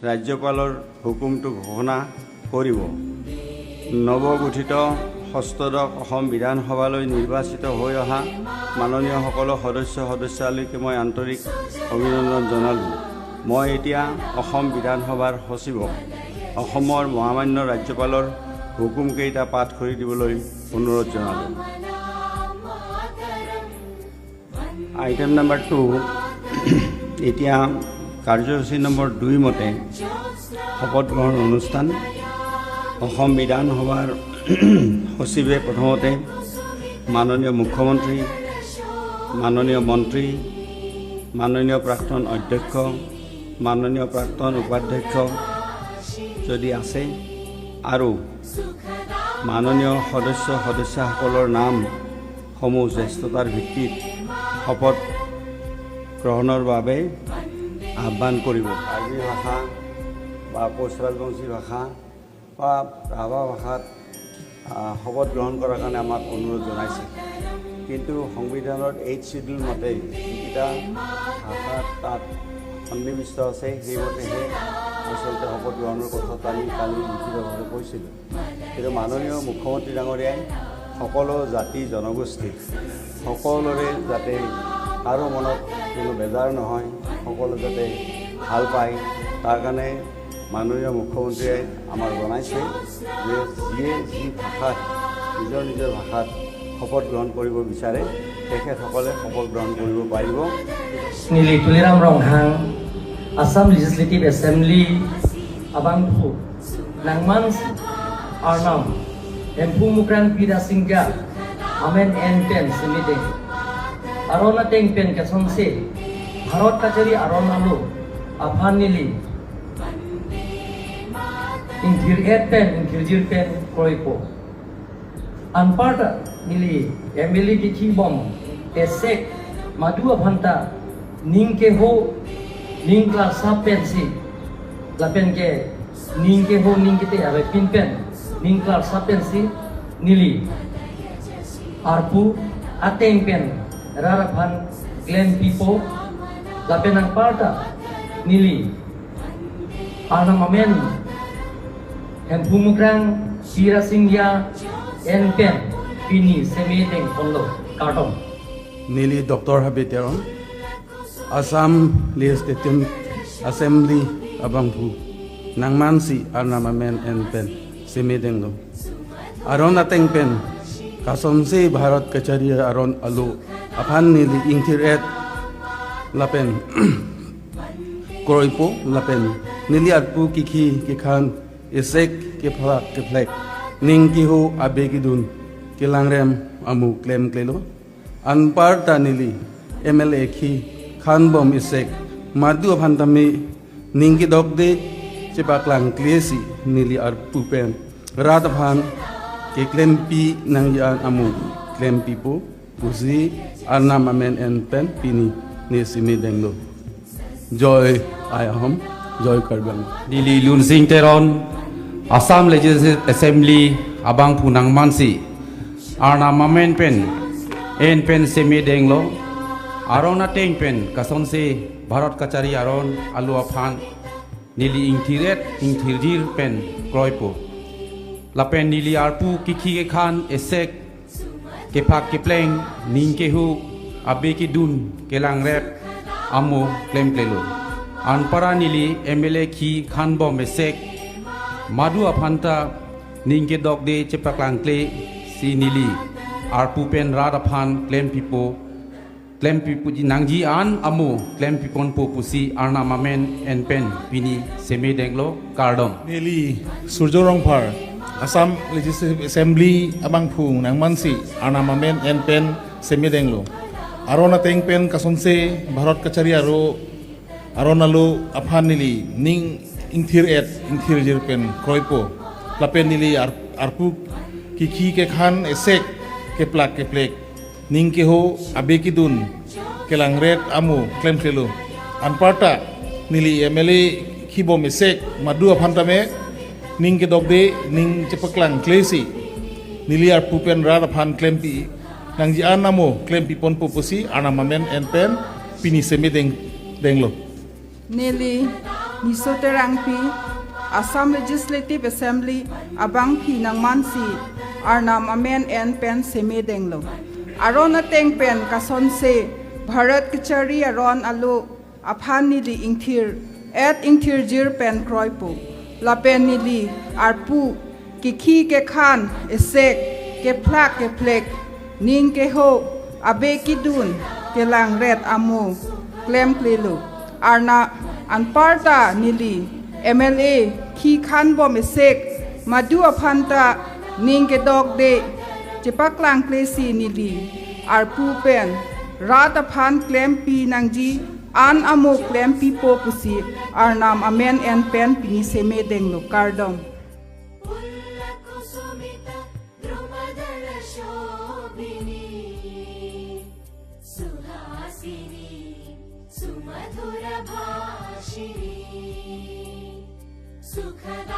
ৰাজ্যপালৰ হুকুমটো ঘোষণা কৰিব। নৱগঠিত ষষ্ঠদশ অসম বিধানসভালৈ নিৰ্বাচিত হৈ অহা মাননীয় সকলো সদস্যালৈকে মই আন্তৰিক অভিনন্দন জনালোঁ। মই এতিয়া অসম বিধানসভাৰ সচিবক অসমৰ মহামান্য ৰাজ্যপালৰ হুকুমকেইটা পাঠ কৰি দিবলৈ অনুৰোধ জনালোঁ। আইটেম নম্বৰ 2 এতিয়া কাৰ্যসূচী নম্বৰ 2 মতে শপত গ্ৰহণ অনুষ্ঠান। অসম বিধানসভাৰ সচিবে প্ৰথমতে মাননীয় মুখ্যমন্ত্ৰী, মাননীয় মন্ত্ৰী, মাননীয় প্ৰাক্তন অধ্যক্ষ, মাননীয় প্ৰাক্তন উপাধ্যক্ষ যদি আছে আৰু মাননীয় সদস্যসকলৰ নামসমূহ জ্যেষ্ঠতাৰ ভিত্তিত শপত গ্ৰহণৰ বাবে আহ্বান কৰিব। কাৰ্বি ভাষা বা কোচ ৰাজবংশী ভাষা বা ৰাভা ভাষাত শপত গ্ৰহণ কৰাৰ কাৰণে আমাক অনুৰোধ জনাইছে। কিন্তু সংবিধানৰ 8 শিডিউল মতে যিকেইটা ভাষা তাত সন্নিৱিষ্ট আছে সেইমতেহে আচলতে শপত গ্ৰহণৰ কথাটো আমি কালি লিখিতভাৱে কৈছিলোঁ। কিন্তু মাননীয় মুখ্যমন্ত্ৰী ডাঙৰীয়াই সকলো জাতি জনগোষ্ঠী সকলোৰে যাতে কাৰো মনত কোনো বেজাৰ নহয়, সকলো যাতে ভাল পায়, তাৰ কাৰণে মাননীয় মুখ্যমন্ত্ৰীয়ে আমাক জনাইছে যে যিয়ে যি ভাষাত নিজৰ ভাষাত শপত গ্ৰহণ কৰিব বিচাৰে তেখেতসকলে শপত গ্ৰহণ কৰিব পাৰিব। Nili Tuliram Ronghang, Assam Legislative Assembly, Abangphu, Nangmans, Arnam, Empu Mukran Pida Singha, Amen Enten Simide, Arona Teng Pen Kasonse, Harot Kachari Aronalu, Aphan Nili, Intir Pen, Intirjir Pen, Kroipo, Anparta Nili, Emily Kiki Bomb, Esek, Madua Bhanta, Ningke ho, Ningla Sapensi, Lapenke, Ningke ho, Ningkete, Ave Pinpen, Ningla Sapensi, Nili, Arpu, Atengpen, Rarapan, Glen Pipo, Lapenang Parta, Nili, Arnamamen, Hempumukrang, Sira Singya, Enpen, Pini, Semedeng, Kondo, Karton. Nili Dr. Habiteron, Assam Legislative Assembly Abangphu, Nangmansi Arnamamen Enpen, Semedenglo, Aron Atengpen, Kasonse Bharat Kachari Aron Alu, Aphan Nili Intiret Lapen, Kroipo Lapen, Nili Arpu Kiki Kikan, Esek Keplek, Ningkiho Abegidun, Kilangrem Amu Klem Klelo, Anparta Nili, MLA Ki, Khanbom Isek, Madu Bhantame, Ningi Dogde, Chepaklang Klesi, Nili Arpupen, Radaphan, Keklempi Nangyan Amu, Klempipo, Puzi, Arnamamen and Pen, Pini, Nesimi Denglo. Joy Ayahom, Joy Karbang. Nili Lunsing Teron, Assam Legislative Assembly, Abangphu Nangmansi, Arnamamen Pen, En Pen Semi Denglo, Arona Teng Pen, Kasonse, Bharat Kachari Aron, Alu Aphan, Nili Intiret, Intirjir Pen, Kroipo, Lapen Nili Arpu, Kiki Khan, Esek, Kepak Kepleng, Ninkehu, Abeki Dun, Kelang Rep, Amu, Klem Klelo, Anpara Nili, MLA Ki, Khanbom Esek, Madu Aphanta, Ninke Dogde, Chepaklang Kle, Si Nili, Arpu Pen Radaphan, Klem Pipo, Klem Pipo Nangji An, Amu, Klem Pipon Pusi, Arnamamen, and Pen, Pini, Semi Denglo, Kardom. Nili Surjorongpar, Assam Legislative Assembly, Abangphu, Nangmansi, Arnamamen, and Pen, Semi Denglo. Arona Teng Pen, Kasonse, Bharat Kachari Aronalu, Aphan Nili, Ning Intir Et, Intirjir Pen, Kroipo, Lapen Nili, Arpu, Kiki Kekhan, Esek, Keplak Keplek, Ningkeho, Abekidun, Kelangret, Amu, Klemkelo, Anparta, Nili, MLA, Kibom Esek, Madu Abhantame, Ningke Dogde, Ning Chepaklang Klesi, Nili Arpupen Radaphan Klempi, Nangji Anamo, Klempi Pon Pupusi, Arnamamen and Pen, Pini Semi Denglo. Nili Nisoterangpi Assam Legislative Assembly Abang Phi Nangmansi Arnam Amen and Pen Semedenglo Arona Teng Pen Kasonse Bharat Kachari Aron Alu Aphan Nili Ingthir Et Ingthir Jir Pen Kroipu Lapen Nili Arpu Kiki Ke Khan Esek Ke Plak Ke Plek Ning Ke Ho Abe Kidun Ke Lang Red Amu Klem Klelu Arna Anparta Nili MLA Ki Khan Bom Esek Madu Aphanta Ning Ke Dog De Jepak Lang Klesi Nili Arpu Pen Rat Aphan Klem Pi Nangji An Amu Klem Pi Po Pusi Arnam Amen and Pen Pini Seme Denglo Kardom सुमधुर भाषिणी सुखदा